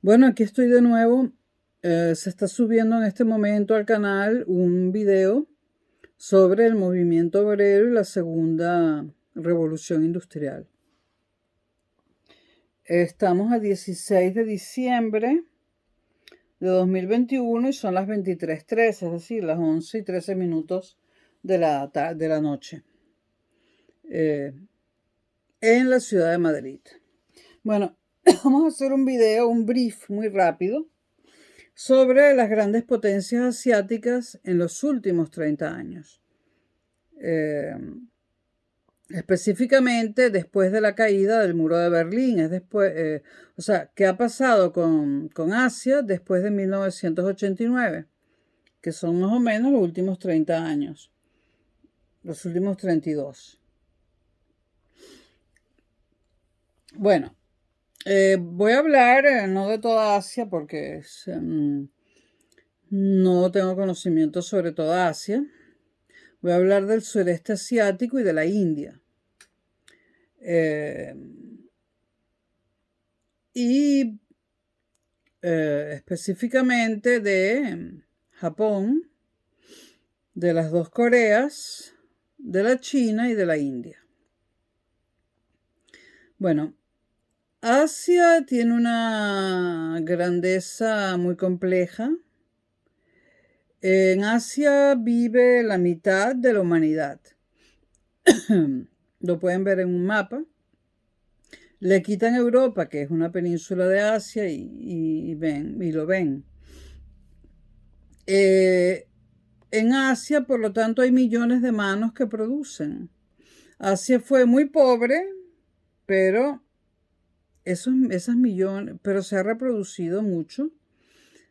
Bueno, aquí estoy de nuevo. Se está subiendo en este momento al canal un video sobre el movimiento obrero y la segunda revolución industrial. Estamos a 16 de diciembre de 2021 y son las 23:13, es decir, las 11:13 de la noche, en la ciudad de Madrid. Bueno, vamos a hacer un video, un brief muy rápido sobre las grandes potencias asiáticas en los últimos 30 años. Específicamente después de la caída del muro de Berlín, ¿qué ha pasado con Asia después de 1989? Que son más o menos los últimos 30 años, los últimos 32. Bueno, voy a hablar no de toda Asia porque no tengo conocimiento sobre toda Asia. Voy a hablar del sureste asiático y de la India. Específicamente de Japón, de las dos Coreas, de la China y de la India. Bueno, Asia tiene una grandeza muy compleja. En Asia vive la mitad de la humanidad. Lo pueden ver en un mapa. Le quitan Europa, que es una península de Asia, y lo ven. En Asia, por lo tanto, hay millones de manos que producen. Asia fue muy pobre, pero esas millones, pero se ha reproducido mucho,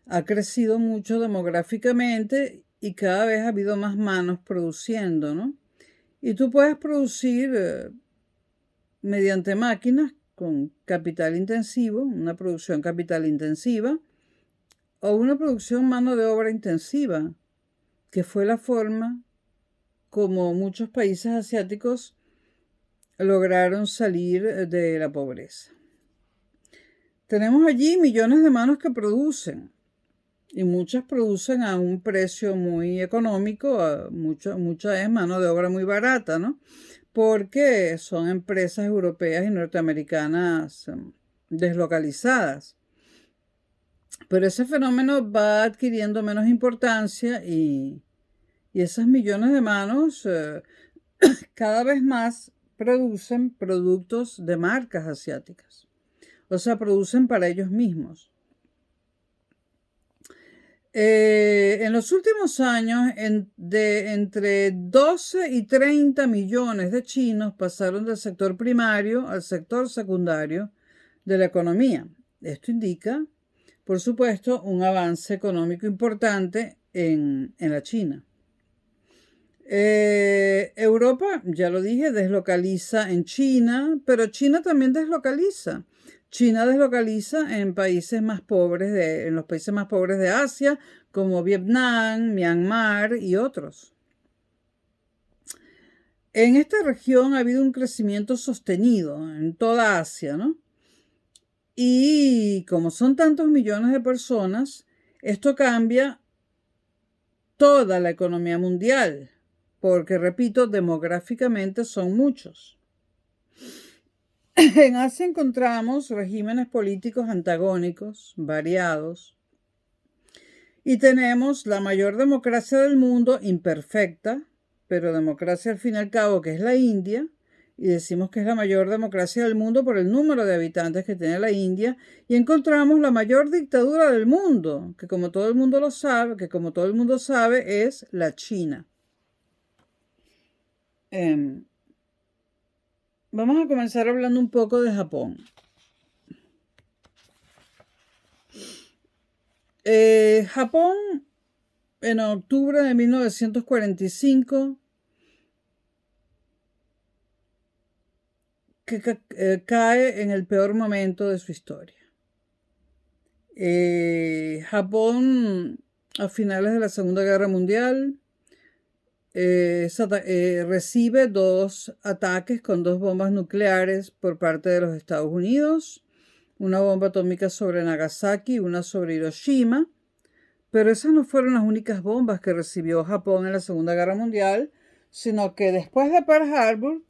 ha crecido mucho demográficamente y cada vez ha habido más manos produciendo, ¿no? Y tú puedes producir mediante máquinas con capital intensivo, una producción capital intensiva, o una producción mano de obra intensiva, que fue la forma como muchos países asiáticos lograron salir de la pobreza. Tenemos allí millones de manos que producen, y muchas producen a un precio muy económico, mucha es mano de obra muy barata, ¿no? Porque son empresas europeas y norteamericanas deslocalizadas. Pero ese fenómeno va adquiriendo menos importancia y esas millones de manos cada vez más producen productos de marcas asiáticas. O sea, producen para ellos mismos. En los últimos años, entre 12 y 30 millones de chinos pasaron del sector primario al sector secundario de la economía. Esto indica, por supuesto, un avance económico importante en la China. Europa, ya lo dije, deslocaliza en China, pero China también deslocaliza. China deslocaliza en países más pobres en los países más pobres de Asia, como Vietnam, Myanmar y otros. En esta región ha habido un crecimiento sostenido en toda Asia, ¿no? Y como son tantos millones de personas, esto cambia toda la economía mundial, porque, repito, demográficamente son muchos. En Asia encontramos regímenes políticos antagónicos, variados, y tenemos la mayor democracia del mundo, imperfecta, pero democracia al fin y al cabo, que es la India, y decimos que es la mayor democracia del mundo por el número de habitantes que tiene la India, y encontramos la mayor dictadura del mundo, que como todo el mundo lo sabe, es la China. Vamos a comenzar hablando un poco de Japón. Japón, en octubre de 1945, cae en el peor momento de su historia. Japón, a finales de la Segunda Guerra Mundial, recibe 2 ataques con 2 bombas nucleares por parte de los Estados Unidos. una bomba atómica sobre Nagasaki y una sobre Hiroshima, pero esas no fueron las únicas bombas que recibió Japón en la Segunda Guerra Mundial, sino que después de Pearl Harbor,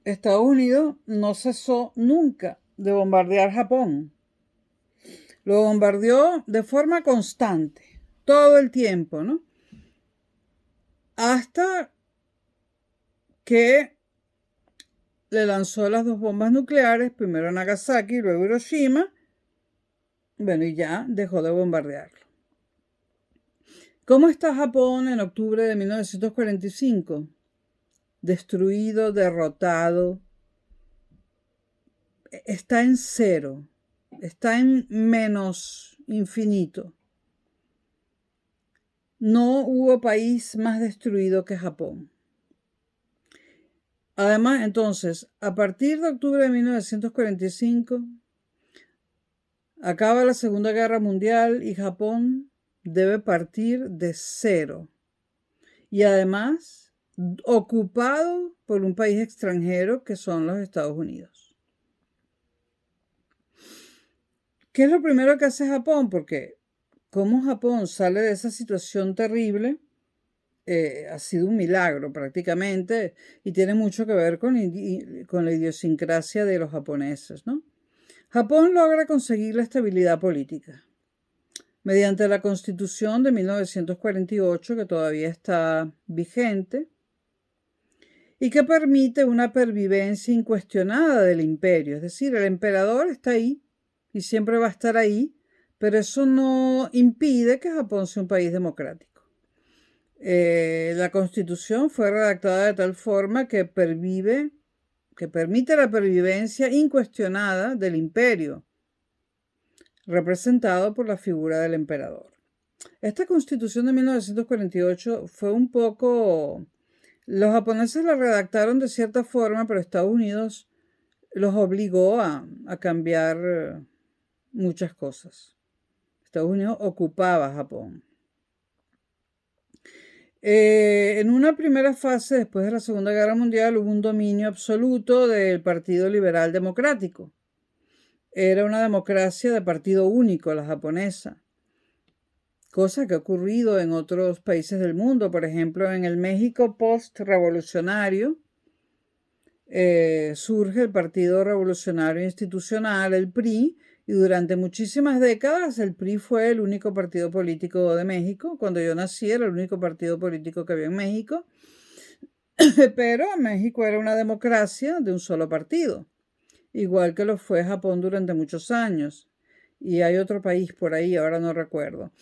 Estados Unidos no cesó nunca de bombardear Japón. Lo bombardeó de forma constante, todo el tiempo, ¿no? Hasta que le lanzó las dos bombas nucleares, primero a Nagasaki y luego a Hiroshima, bueno, y ya dejó de bombardearlo. ¿Cómo está Japón en octubre de 1945? Destruido, derrotado, está en cero, está en menos infinito. No hubo país más destruido que Japón. Además, entonces, a partir de octubre de 1945, acaba la Segunda Guerra Mundial y Japón debe partir de cero. Y además, ocupado por un país extranjero que son los Estados Unidos. ¿Qué es lo primero que hace Japón? Porque cómo Japón sale de esa situación terrible ha sido un milagro prácticamente y tiene mucho que ver con la idiosincrasia de los japoneses, ¿no? Japón logra conseguir la estabilidad política mediante la Constitución de 1948, que todavía está vigente y que permite una pervivencia incuestionada del imperio. Es decir, el emperador está ahí y siempre va a estar ahí, pero eso no impide que Japón sea un país democrático. La Constitución fue redactada de tal forma que permite la pervivencia incuestionada del imperio, representado por la figura del emperador. Esta Constitución de 1948 fue un poco... Los japoneses la redactaron de cierta forma, pero Estados Unidos los obligó a cambiar muchas cosas. Estados Unidos ocupaba Japón. En una primera fase, después de la Segunda Guerra Mundial, hubo un dominio absoluto del Partido Liberal Democrático. Era una democracia de partido único, la japonesa. Cosa que ha ocurrido en otros países del mundo. Por ejemplo, en el México post-revolucionario surge el Partido Revolucionario Institucional, el PRI, y durante muchísimas décadas el PRI fue el único partido político de México. Cuando yo nací era el único partido político que había en México. Pero México era una democracia de un solo partido, igual que lo fue Japón durante muchos años. Y hay otro país por ahí, ahora no recuerdo.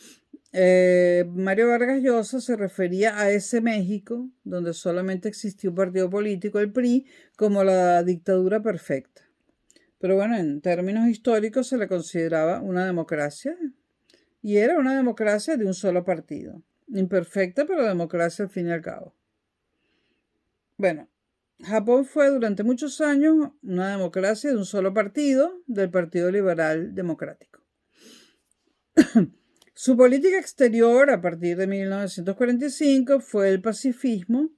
Mario Vargas Llosa se refería a ese México donde solamente existía un partido político, el PRI, como la dictadura perfecta. Pero bueno, en términos históricos se le consideraba una democracia y era una democracia de un solo partido. Imperfecta, pero democracia al fin y al cabo. Bueno, Japón fue durante muchos años una democracia de un solo partido, del Partido Liberal Democrático. Su política exterior a partir de 1945 fue el pacifismo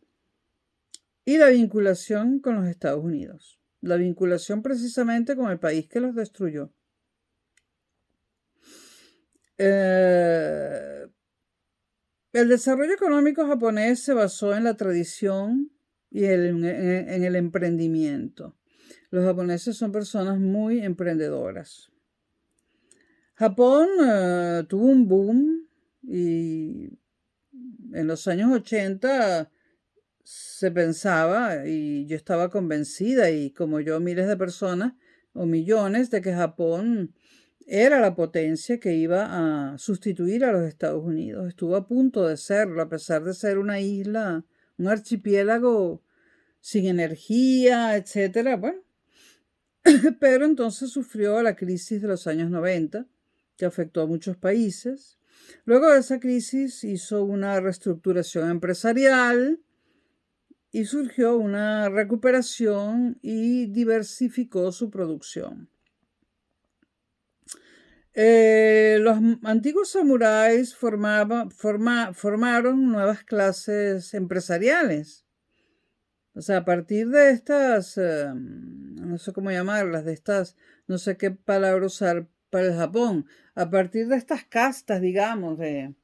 y la vinculación con los Estados Unidos. La vinculación precisamente con el país que los destruyó. El desarrollo económico japonés se basó en la tradición y en el emprendimiento. Los japoneses son personas muy emprendedoras. Japón tuvo un boom y en los años 80 se pensaba, y yo estaba convencida, y como yo miles de personas o millones, de que Japón era la potencia que iba a sustituir a los Estados Unidos. Estuvo a punto de serlo, a pesar de ser una isla, un archipiélago sin energía, etc. Bueno, pero entonces sufrió la crisis de los años 90, que afectó a muchos países. Luego de esa crisis hizo una reestructuración empresarial y surgió una recuperación y diversificó su producción. Los antiguos samuráis formaron nuevas clases empresariales. O sea, a partir de estas, no sé cómo llamarlas, de estas, no sé qué palabra usar para el Japón, a partir de estas castas, digamos, de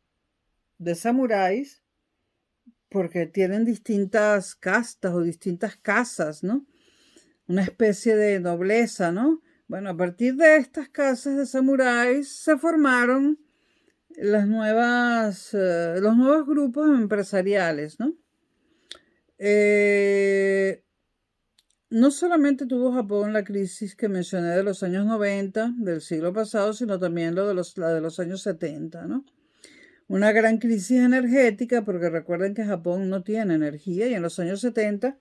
samuráis, porque tienen distintas castas o distintas casas, ¿no? Una especie de nobleza, ¿no? Bueno, a partir de estas casas de samuráis se formaron los nuevos grupos empresariales, ¿no? No solamente tuvo Japón la crisis que mencioné de los años 90 del siglo pasado, sino también la de los años 70, ¿no? Una gran crisis energética, porque recuerden que Japón no tiene energía y en los años 70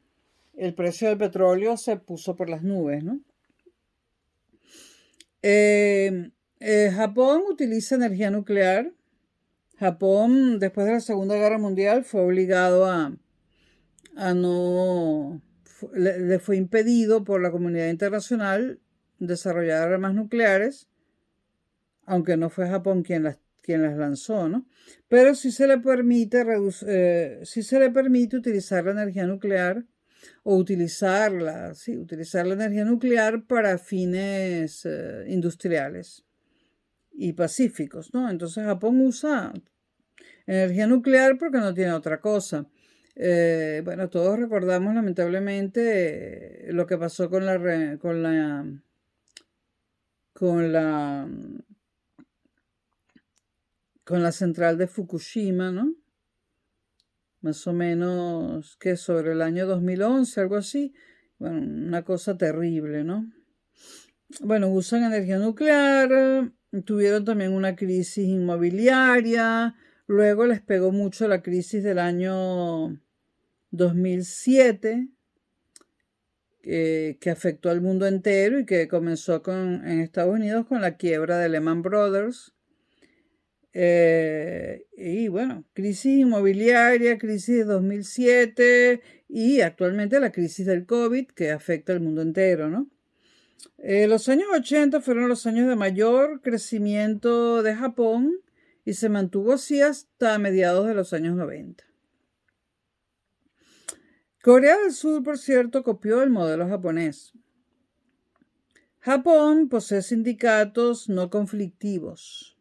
el precio del petróleo se puso por las nubes, ¿no? Japón utiliza energía nuclear. Japón, después de la Segunda Guerra Mundial, fue obligado a no... Le fue impedido por la comunidad internacional desarrollar armas nucleares, aunque no fue Japón quien las lanzó, ¿no? Pero sí se le permite utilizar la energía nuclear o utilizar la energía nuclear para fines industriales y pacíficos, ¿no? Entonces Japón usa energía nuclear porque no tiene otra cosa. Bueno, todos recordamos lamentablemente lo que pasó con la central de Fukushima, ¿no? Más o menos que sobre el año 2011, algo así. Bueno, una cosa terrible, ¿no? Bueno, usan energía nuclear, tuvieron también una crisis inmobiliaria, luego les pegó mucho la crisis del año 2007, que afectó al mundo entero y que comenzó en Estados Unidos con la quiebra de Lehman Brothers. Y bueno, crisis inmobiliaria, crisis de 2007 y actualmente la crisis del COVID que afecta al mundo entero, ¿no? Los años 80 fueron los años de mayor crecimiento de Japón y se mantuvo así hasta mediados de los años 90. Corea del Sur, por cierto, copió el modelo japonés. Japón posee sindicatos no conflictivos,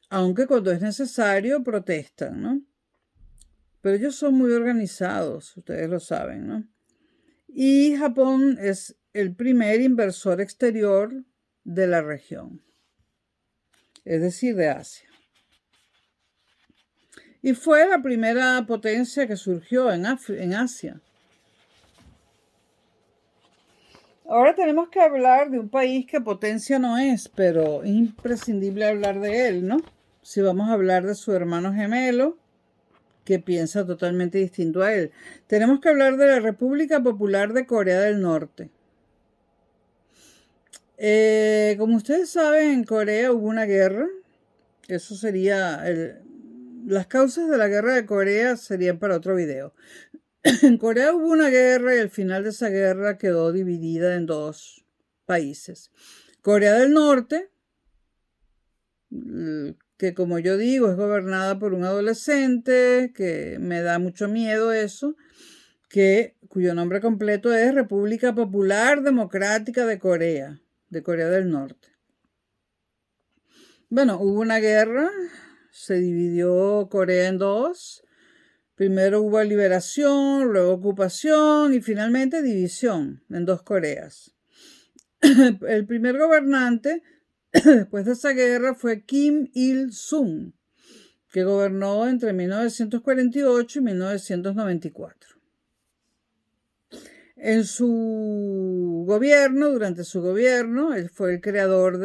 aunque cuando es necesario protestan, ¿no? Pero ellos son muy organizados, ustedes lo saben, ¿no? Y Japón es el primer inversor exterior de la región, es decir, de Asia. Y fue la primera potencia que surgió en Asia. Ahora tenemos que hablar de un país que potencia no es, pero es imprescindible hablar de él, ¿no? Si vamos a hablar de su hermano gemelo, que piensa totalmente distinto a él. Tenemos que hablar de la República Popular de Corea del Norte. Como ustedes saben, en Corea hubo una guerra. Eso sería... las causas de la guerra de Corea serían para otro video. En Corea hubo una guerra y al final de esa guerra quedó dividida en dos países. Corea del Norte, que como yo digo es gobernada por un adolescente, que me da mucho miedo eso, cuyo nombre completo es República Popular Democrática de Corea del Norte. Bueno, hubo una guerra, se dividió Corea en dos. Primero hubo liberación, luego ocupación y finalmente división en dos Coreas. El primer gobernante después de esa guerra fue Kim Il-sung, que gobernó entre 1948 y 1994. Durante su gobierno, él fue el creador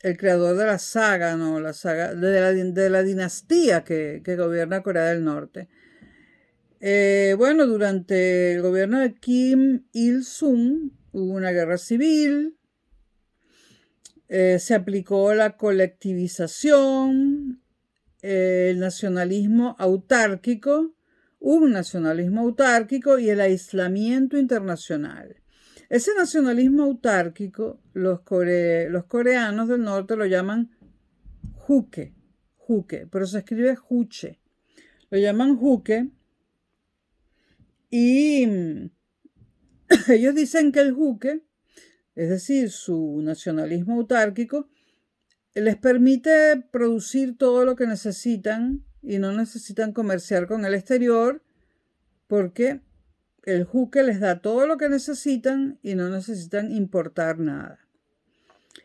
el creador de la saga, ¿no? La saga de la dinastía que gobierna Corea del Norte. Bueno, durante el gobierno de Kim Il-sung hubo una guerra civil, se aplicó la colectivización, el nacionalismo autárquico, un nacionalismo autárquico y el aislamiento internacional. Ese nacionalismo autárquico, los coreanos del norte lo llaman juke, pero se escribe juche. Lo llaman juque y ellos dicen que el juque, es decir, su nacionalismo autárquico, les permite producir todo lo que necesitan y no necesitan comerciar con el exterior porque el juque les da todo lo que necesitan y no necesitan importar nada.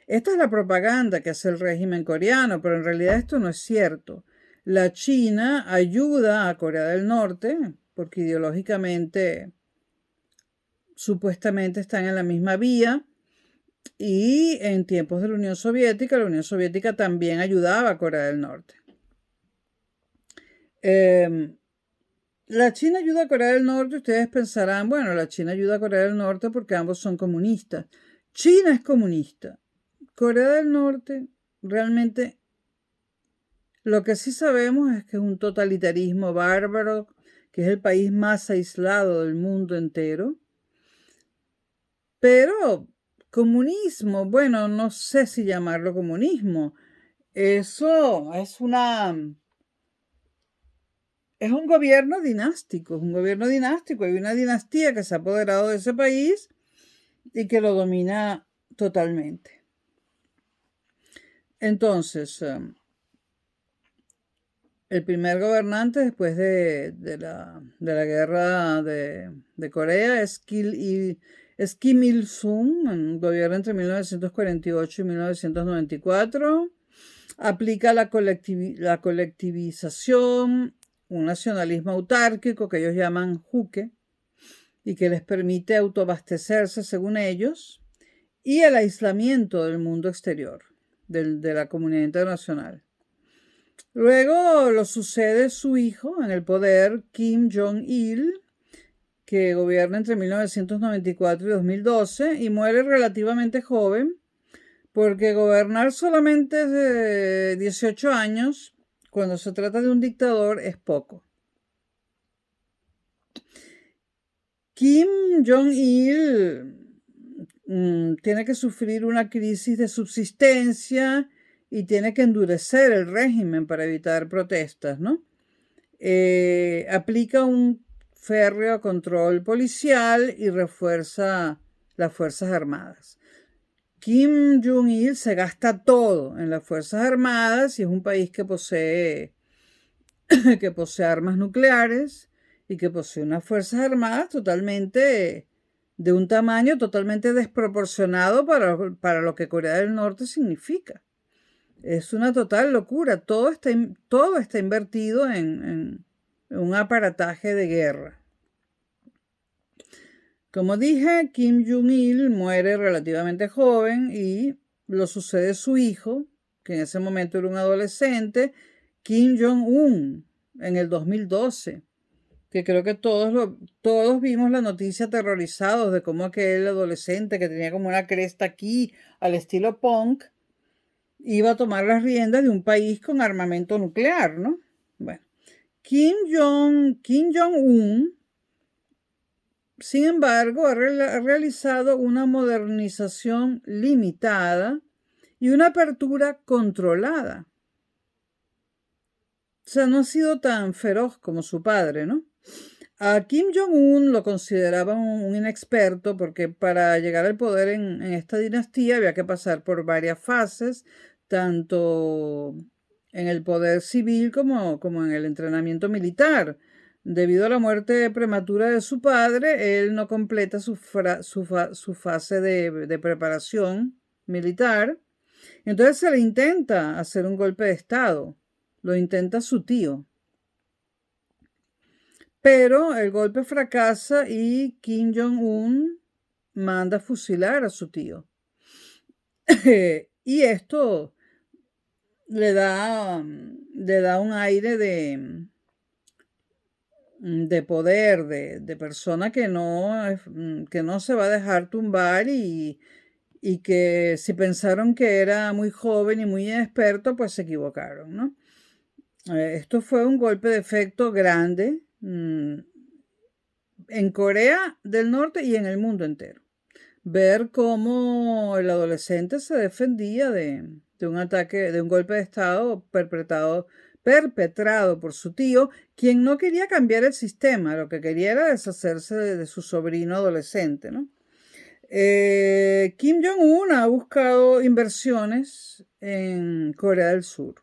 Esta es la propaganda que hace el régimen coreano, pero en realidad esto no es cierto. La China ayuda a Corea del Norte porque ideológicamente supuestamente están en la misma vía, y en tiempos de la Unión Soviética también ayudaba a Corea del Norte. La China ayuda a Corea del Norte. Ustedes pensarán, bueno, la China ayuda a Corea del Norte porque ambos son comunistas. China es comunista. Corea del Norte realmente lo que sí sabemos es que es un totalitarismo bárbaro, que es el país más aislado del mundo entero. Pero comunismo, bueno, no sé si llamarlo comunismo. Eso es un gobierno dinástico, Hay una dinastía que se ha apoderado de ese país y que lo domina totalmente. Entonces, el primer gobernante después de la guerra de Corea es Kim Il-sung, gobierna entre 1948 y 1994. Aplica la colectivización, un nacionalismo autárquico que ellos llaman juque y que les permite autoabastecerse según ellos, y el aislamiento del mundo exterior, de la comunidad internacional. Luego lo sucede su hijo en el poder, Kim Jong-il, que gobierna entre 1994 y 2012 y muere relativamente joven, porque gobernar solamente de 18 años, cuando se trata de un dictador, es poco. Kim Jong-il tiene que sufrir una crisis de subsistencia y tiene que endurecer el régimen para evitar protestas, ¿no? Aplica un férreo control policial y refuerza las Fuerzas Armadas. Kim Jong-il se gasta todo en las Fuerzas Armadas y es un país que posee armas nucleares y que posee unas Fuerzas Armadas totalmente de un tamaño totalmente desproporcionado para lo que Corea del Norte significa. Es una total locura. Todo está invertido en un aparataje de guerra. Como dije, Kim Jong-il muere relativamente joven y lo sucede su hijo, que en ese momento era un adolescente, Kim Jong-un, en el 2012, que creo que todos vimos la noticia aterrorizados de cómo aquel adolescente que tenía como una cresta aquí al estilo punk iba a tomar las riendas de un país con armamento nuclear, ¿no? Bueno, Kim Jong-un, sin embargo, ha realizado una modernización limitada y una apertura controlada. O sea, no ha sido tan feroz como su padre, ¿no? A Kim Jong-un lo consideraban un inexperto porque para llegar al poder en esta dinastía había que pasar por varias fases, tanto en el poder civil como en el entrenamiento militar. Debido a la muerte prematura de su padre, él no completa su fase de preparación militar. Entonces se le intenta hacer un golpe de Estado. Lo intenta su tío. Pero el golpe fracasa y Kim Jong-un manda fusilar a su tío. Y esto le da un aire de poder, de persona que no se va a dejar tumbar y que si pensaron que era muy joven y muy inexperto, pues se equivocaron, ¿no? Esto fue un golpe de efecto grande en Corea del Norte y en el mundo entero. Ver cómo el adolescente se defendía de un ataque, de un golpe de Estado perpetrado perpetrado por su tío, quien no quería cambiar el sistema, lo que quería era deshacerse de su sobrino adolescente, ¿no? Kim Jong-un ha buscado inversiones en Corea del Sur.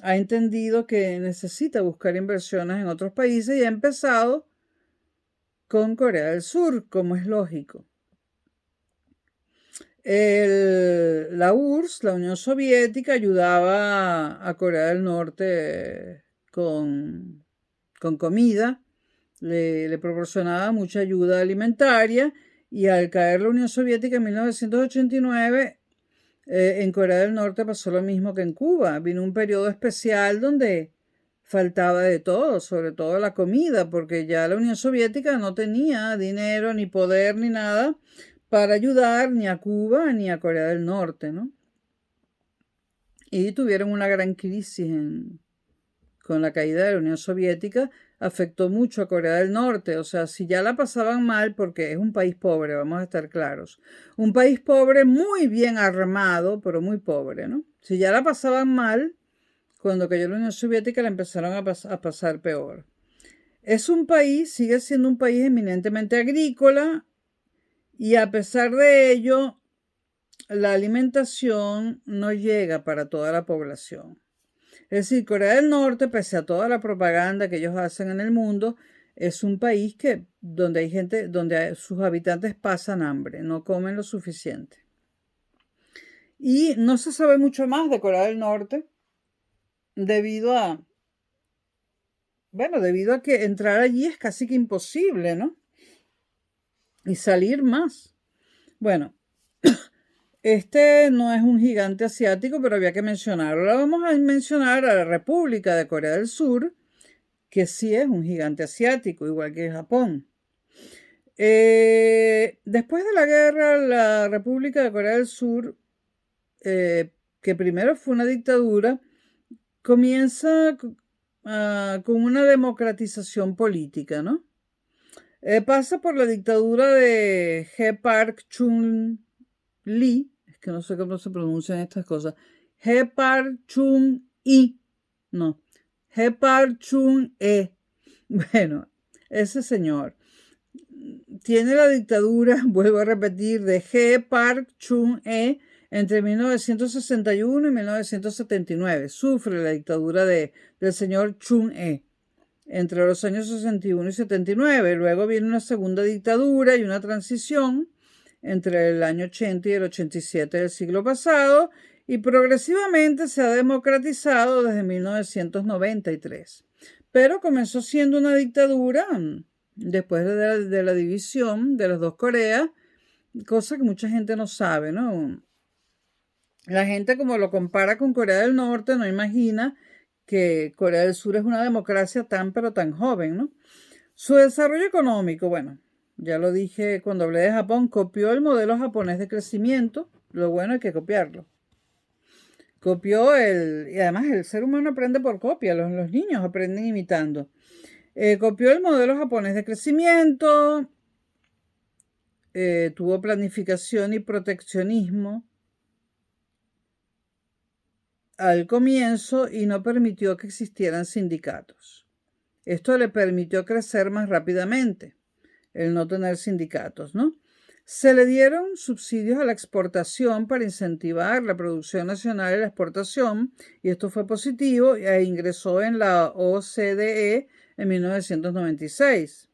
Ha entendido que necesita buscar inversiones en otros países y ha empezado con Corea del Sur, como es lógico. La URSS, la Unión Soviética, ayudaba a Corea del Norte con comida, le proporcionaba mucha ayuda alimentaria, y al caer la Unión Soviética en 1989, en Corea del Norte pasó lo mismo que en Cuba. Vino un periodo especial donde faltaba de todo, sobre todo la comida, porque ya la Unión Soviética no tenía dinero, ni poder, ni nada para ayudar ni a Cuba ni a Corea del Norte, ¿no? Y tuvieron una gran crisis con la caída de la Unión Soviética, afectó mucho a Corea del Norte. O sea, si ya la pasaban mal, porque es un país pobre, vamos a estar claros, un país pobre muy bien armado, pero muy pobre, ¿no? Si ya la pasaban mal, cuando cayó la Unión Soviética la empezaron a pasar peor. Es un país, sigue siendo un país eminentemente agrícola, y a pesar de ello, la alimentación no llega para toda la población. Es decir, Corea del Norte, pese a toda la propaganda que ellos hacen en el mundo, es un país donde hay gente, donde sus habitantes pasan hambre, no comen lo suficiente. Y no se sabe mucho más de Corea del Norte debido a que entrar allí es casi que imposible, ¿no? Y salir más. Bueno, este no es un gigante asiático, pero había que mencionarlo. Ahora vamos a mencionar a la República de Corea del Sur, que sí es un gigante asiático, igual que Japón. Después de la guerra, la República de Corea del Sur, que primero fue una dictadura, comienza con una democratización política, ¿no? Pasa por la dictadura de He Park Chung-lee, es que no sé cómo se pronuncian estas cosas, He Park Chung-hee, no, He Park Chung-hee. Bueno, ese señor tiene la dictadura, vuelvo a repetir, de He Park Chung-hee entre 1961 y 1979. Sufre la dictadura del señor Chung-hee entre los años 61 y 79. Luego viene una segunda dictadura y una transición entre el año 80 y el 87 del siglo pasado, y progresivamente se ha democratizado desde 1993. Pero comenzó siendo una dictadura después de la división de las dos Coreas, cosa que mucha gente no sabe, ¿no? La gente, como lo compara con Corea del Norte, no imagina que Corea del Sur es una democracia pero tan joven, ¿no? Su desarrollo económico, bueno, ya lo dije cuando hablé de Japón, copió el modelo japonés de crecimiento. Lo bueno es que copiarlo. Y además el ser humano aprende por copia, los niños aprenden imitando. Copió el modelo japonés de crecimiento, tuvo planificación y proteccionismo al comienzo y no permitió que existieran sindicatos. Esto le permitió crecer más rápidamente, el no tener sindicatos, ¿no? Se le dieron subsidios a la exportación para incentivar la producción nacional y la exportación, y esto fue positivo, e ingresó en la OCDE en 1996.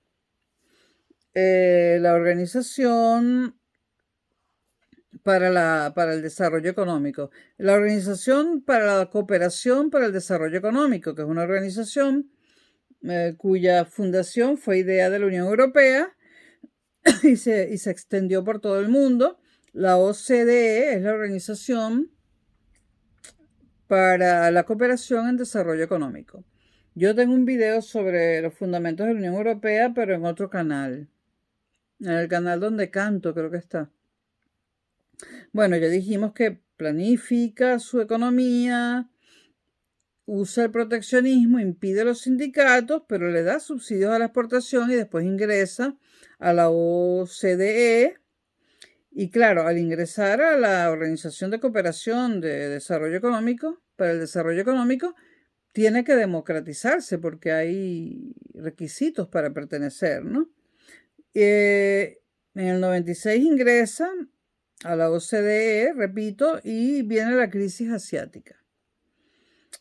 La Organización para el Desarrollo Económico. La Organización para la Cooperación para el Desarrollo Económico, que es una organización cuya fundación fue idea de la Unión Europea y se extendió por todo el mundo. La OCDE es la Organización para la Cooperación en Desarrollo Económico. Yo tengo un video sobre los fundamentos de la Unión Europea, pero en otro canal. En el canal donde canto, creo que está. Bueno, ya dijimos que planifica su economía, usa el proteccionismo, impide los sindicatos, pero le da subsidios a la exportación y después ingresa a la OCDE. Y claro, al ingresar a la Organización de Cooperación de Desarrollo Económico, para el Desarrollo Económico, tiene que democratizarse porque hay requisitos para pertenecer, ¿no? En el 96 ingresa a la OCDE, repito, y viene la crisis asiática.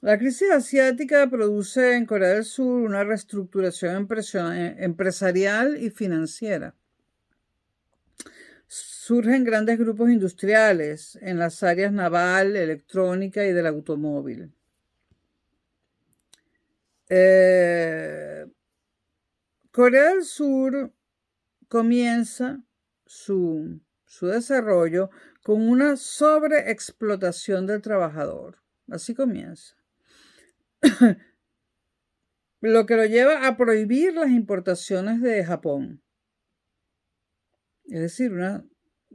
La crisis asiática produce en Corea del Sur una reestructuración empresarial y financiera. Surgen grandes grupos industriales en las áreas naval, electrónica y del automóvil. Corea del Sur comienza su desarrollo con una sobreexplotación del trabajador. Así comienza. Lo que lo lleva a prohibir las importaciones de Japón. Es decir,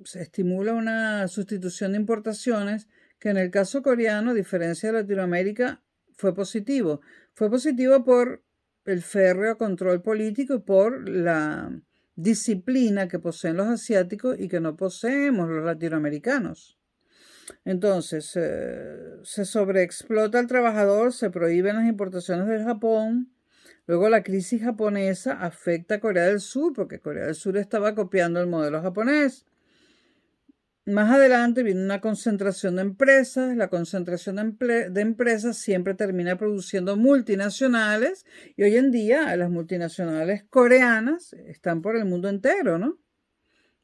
se estimula una sustitución de importaciones que en el caso coreano, a diferencia de Latinoamérica, fue positivo. Fue positivo por el férreo control político y por la disciplina que poseen los asiáticos y que no poseemos los latinoamericanos. Entonces, se sobreexplota al trabajador, se prohíben las importaciones del Japón. Luego la crisis japonesa afecta a Corea del Sur porque Corea del Sur estaba copiando el modelo japonés. Más adelante viene una concentración de empresas. La concentración de empresas siempre termina produciendo multinacionales y hoy en día las multinacionales coreanas están por el mundo entero, ¿no?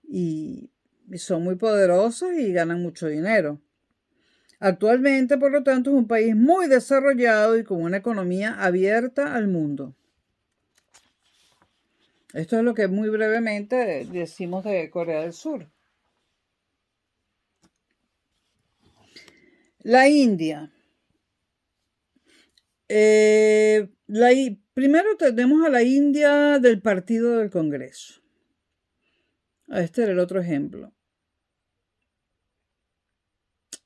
Y son muy poderosas y ganan mucho dinero. Actualmente, por lo tanto, es un país muy desarrollado y con una economía abierta al mundo. Esto es lo que muy brevemente decimos de Corea del Sur. La India. Primero tenemos a la India del Partido del Congreso. Este era el otro ejemplo.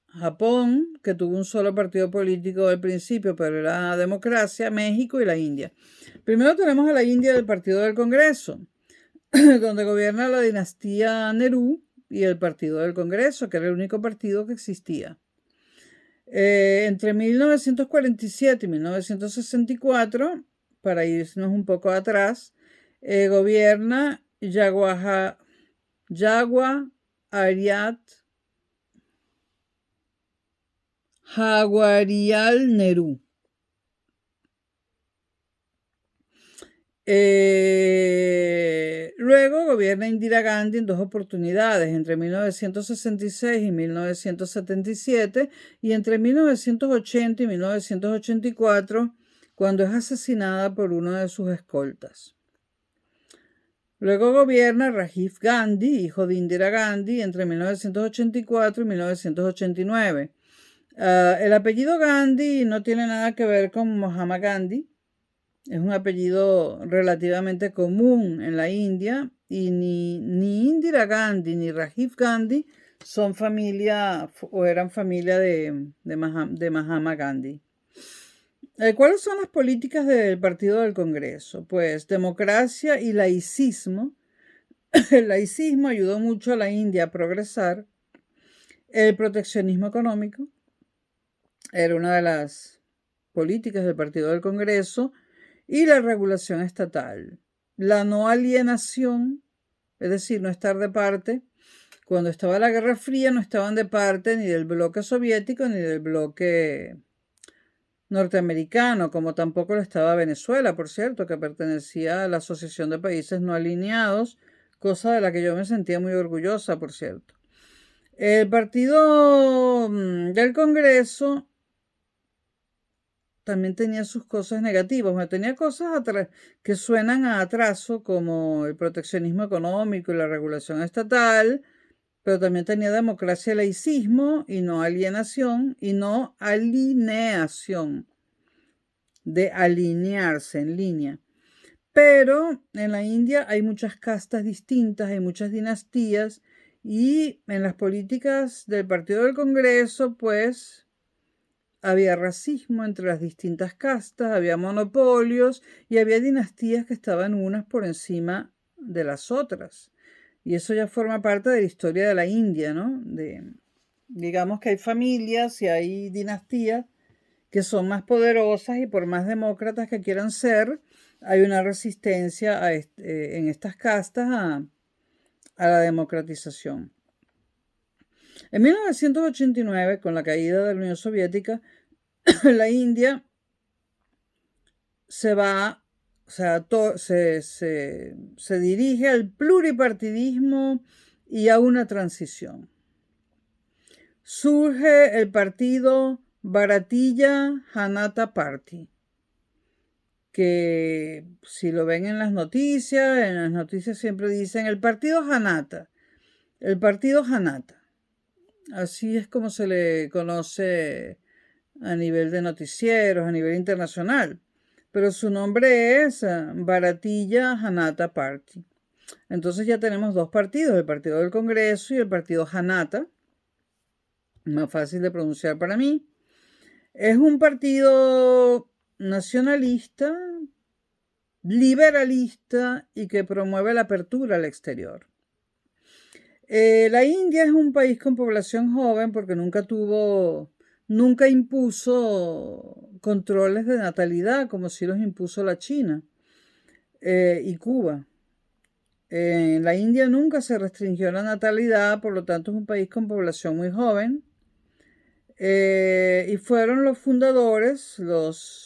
Japón, que tuvo un solo partido político al principio, pero era democracia, México y la India. Primero tenemos a la India del Partido del Congreso, donde gobierna la dinastía Nehru y el Partido del Congreso, que era el único partido que existía. Entre 1947 y 1964, para irnos un poco atrás, gobierna Jawaharlal Nehru. Luego gobierna Indira Gandhi en dos oportunidades, entre 1966 y 1977 y entre 1980 y 1984, cuando es asesinada por uno de sus escoltas. Luego gobierna Rajiv Gandhi, hijo de Indira Gandhi, entre 1984 y 1989. El apellido Gandhi no tiene nada que ver con Mahatma Gandhi. Es un apellido relativamente común en la India y ni Indira Gandhi ni Rajiv Gandhi son familia o eran familia de Mahatma Gandhi. ¿Cuáles son las políticas del Partido del Congreso? Pues democracia y laicismo. El laicismo ayudó mucho a la India a progresar. El proteccionismo económico era una de las políticas del Partido del Congreso. Y la regulación estatal. La no alienación, es decir, no estar de parte. Cuando estaba la Guerra Fría no estaban de parte ni del bloque soviético ni del bloque norteamericano, como tampoco lo estaba Venezuela, por cierto, que pertenecía a la Asociación de Países No Alineados, cosa de la que yo me sentía muy orgullosa, por cierto. El Partido del Congreso también tenía sus cosas negativas, tenía cosas que suenan a atraso, como el proteccionismo económico y la regulación estatal, pero también tenía democracia y laicismo, y no alienación, y no alineación, de alinearse en línea. Pero en la India hay muchas castas distintas, hay muchas dinastías, y en las políticas del Partido del Congreso, pues había racismo entre las distintas castas, había monopolios y había dinastías que estaban unas por encima de las otras. Y eso ya forma parte de la historia de la India, ¿no? Digamos que hay familias y hay dinastías que son más poderosas y por más demócratas que quieran ser, hay una resistencia en estas castas a la democratización. En 1989, con la caída de la Unión Soviética, la India se va, o sea, se dirige al pluripartidismo y a una transición. Surge el partido Bharatiya Janata Party, que si lo ven en las noticias siempre dicen el partido Janata, el partido Janata. Así es como se le conoce a nivel de noticieros, a nivel internacional. Pero su nombre es Bharatiya Janata Party. Entonces ya tenemos dos partidos, el Partido del Congreso y el Partido Janata. Más fácil de pronunciar para mí. Es un partido nacionalista, liberalista y que promueve la apertura al exterior. La India es un país con población joven porque nunca impuso controles de natalidad como si los impuso la China y Cuba. En la India nunca se restringió la natalidad, por lo tanto es un país con población muy joven. Y fueron los fundadores,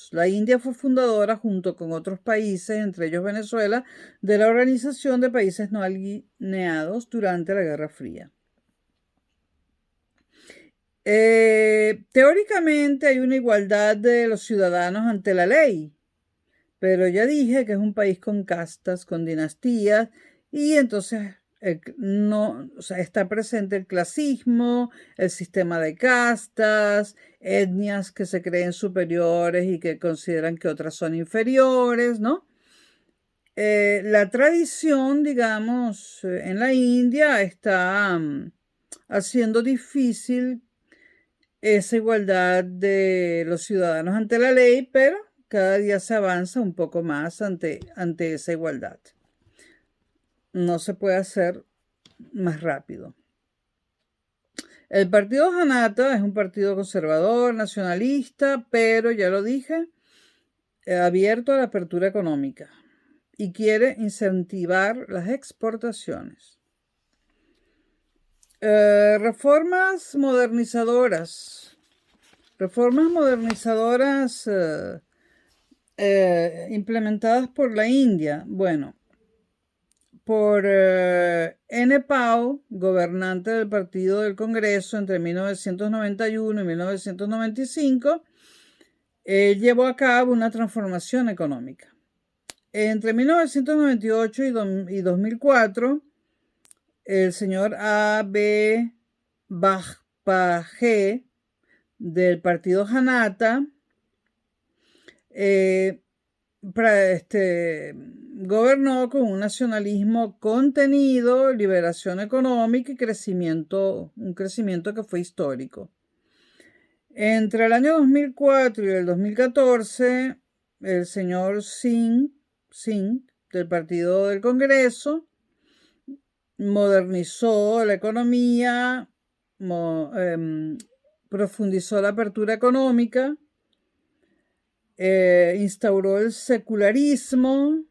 la India fue fundadora junto con otros países, entre ellos Venezuela, de la Organización de Países No Alineados durante la Guerra Fría. Teóricamente hay una igualdad de los ciudadanos ante la ley, pero ya dije que es un país con castas, con dinastías, y entonces está presente el clasismo, el sistema de castas, etnias que se creen superiores y que consideran que otras son inferiores, ¿no? La tradición, digamos, en la India está haciendo difícil esa igualdad de los ciudadanos ante la ley, pero cada día se avanza un poco más ante esa igualdad. No se puede hacer más rápido. El partido Janata es un partido conservador, nacionalista, pero ya lo dije, abierto a la apertura económica y quiere incentivar las exportaciones. Reformas modernizadoras implementadas por la India. Bueno, por N. Pao, gobernante del Partido del Congreso entre 1991 y 1995, él llevó a cabo una transformación económica. Entre 1998 y 2004, el señor A.B. Bajpajee del Partido Janata gobernó con un nacionalismo contenido, liberación económica y un crecimiento que fue histórico. Entre el año 2004 y el 2014, el señor Singh del Partido del Congreso modernizó la economía, profundizó la apertura económica, instauró el secularismo,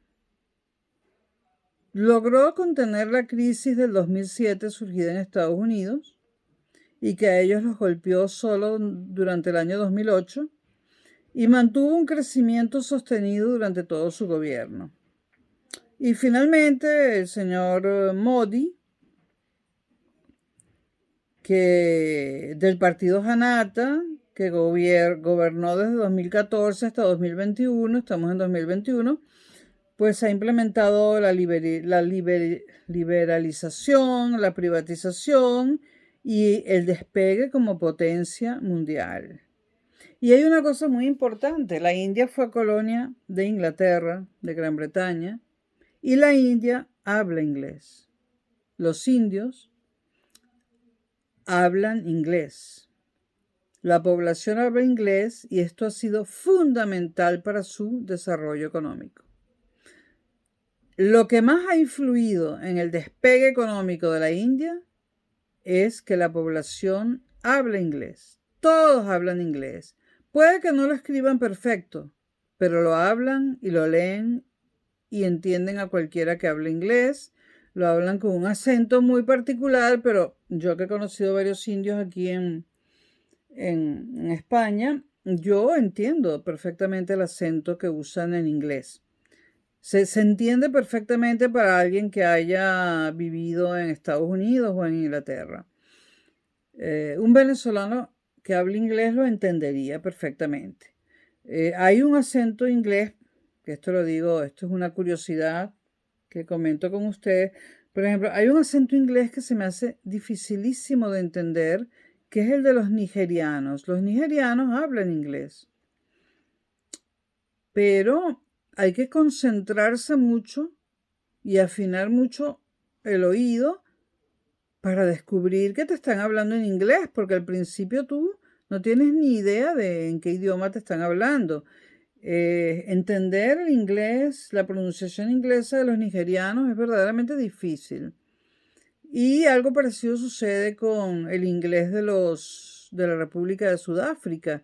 logró contener la crisis del 2007 surgida en Estados Unidos y que a ellos los golpeó solo durante el año 2008 y mantuvo un crecimiento sostenido durante todo su gobierno. Y finalmente el señor Modi, del partido Janata, que gobernó desde 2014 hasta 2021, estamos en 2021, pues ha implementado la liberalización, la privatización y el despegue como potencia mundial. Y hay una cosa muy importante, la India fue colonia de Inglaterra, de Gran Bretaña, y la India habla inglés. Los indios hablan inglés. La población habla inglés y esto ha sido fundamental para su desarrollo económico. Lo que más ha influido en el despegue económico de la India es que la población habla inglés. Todos hablan inglés. Puede que no lo escriban perfecto, pero lo hablan y lo leen y entienden a cualquiera que hable inglés. Lo hablan con un acento muy particular, pero yo que he conocido varios indios aquí en España, yo entiendo perfectamente el acento que usan en inglés. Se entiende perfectamente para alguien que haya vivido en Estados Unidos o en Inglaterra. Un venezolano que hable inglés lo entendería perfectamente. Hay un acento inglés, que esto lo digo, esto es una curiosidad que comento con ustedes. Por ejemplo, hay un acento inglés que se me hace dificilísimo de entender, que es el de los nigerianos. Los nigerianos hablan inglés, pero hay que concentrarse mucho y afinar mucho el oído para descubrir que te están hablando en inglés, porque al principio tú no tienes ni idea de en qué idioma te están hablando. Entender el inglés, la pronunciación inglesa de los nigerianos es verdaderamente difícil. Y algo parecido sucede con el inglés de la República de Sudáfrica,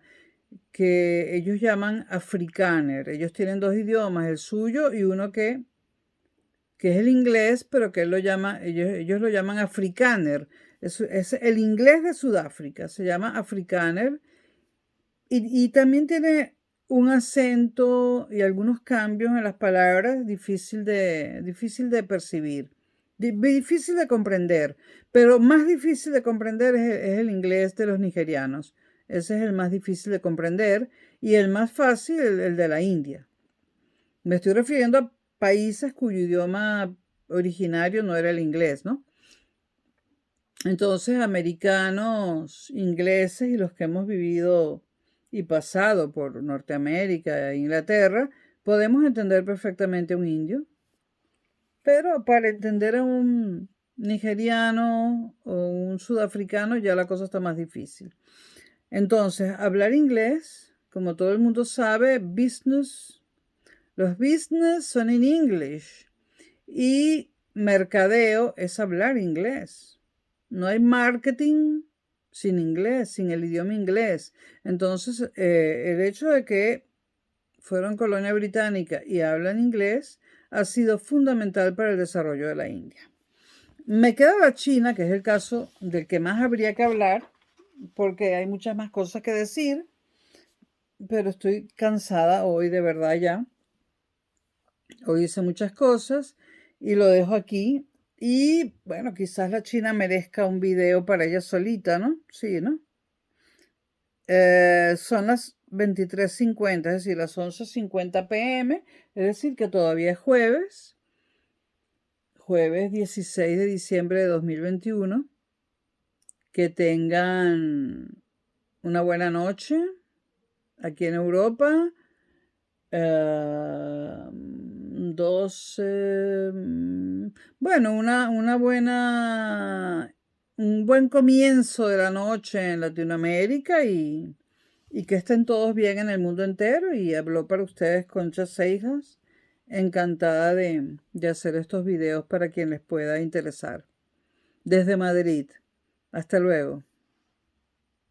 que ellos llaman afrikaner. Ellos tienen dos idiomas, el suyo y uno que es el inglés, pero que ellos lo llaman afrikaner. Es el inglés de Sudáfrica, se llama afrikaner. Y también tiene un acento y algunos cambios en las palabras difícil de percibir, difícil de comprender, pero más difícil de comprender es el inglés de los nigerianos. Ese es el más difícil de comprender y el más fácil, el de la India. Me estoy refiriendo a países cuyo idioma originario no era el inglés, ¿no? Entonces, americanos, ingleses y los que hemos vivido y pasado por Norteamérica e Inglaterra, podemos entender perfectamente a un indio, pero para entender a un nigeriano o un sudafricano ya la cosa está más difícil. Entonces, hablar inglés, como todo el mundo sabe, los business son en English y mercadeo es hablar inglés. No hay marketing sin inglés, sin el idioma inglés. Entonces, el hecho de que fueron colonia británica y hablan inglés ha sido fundamental para el desarrollo de la India. Me queda la China, que es el caso del que más habría que hablar, porque hay muchas más cosas que decir, pero estoy cansada hoy de verdad ya. Hoy hice muchas cosas y lo dejo aquí. Y bueno, quizás la China merezca un video para ella solita, ¿no? Sí, ¿no? Son las 23:50, es decir, las 11:50 p.m., es decir, que todavía es jueves 16 de diciembre de 2021. Que tengan una buena noche aquí en Europa. 12, bueno, un buen comienzo de la noche en Latinoamérica y que estén todos bien en el mundo entero. Y habló para ustedes Concha Seijas, encantada de hacer estos videos para quien les pueda interesar. Desde Madrid. Hasta luego.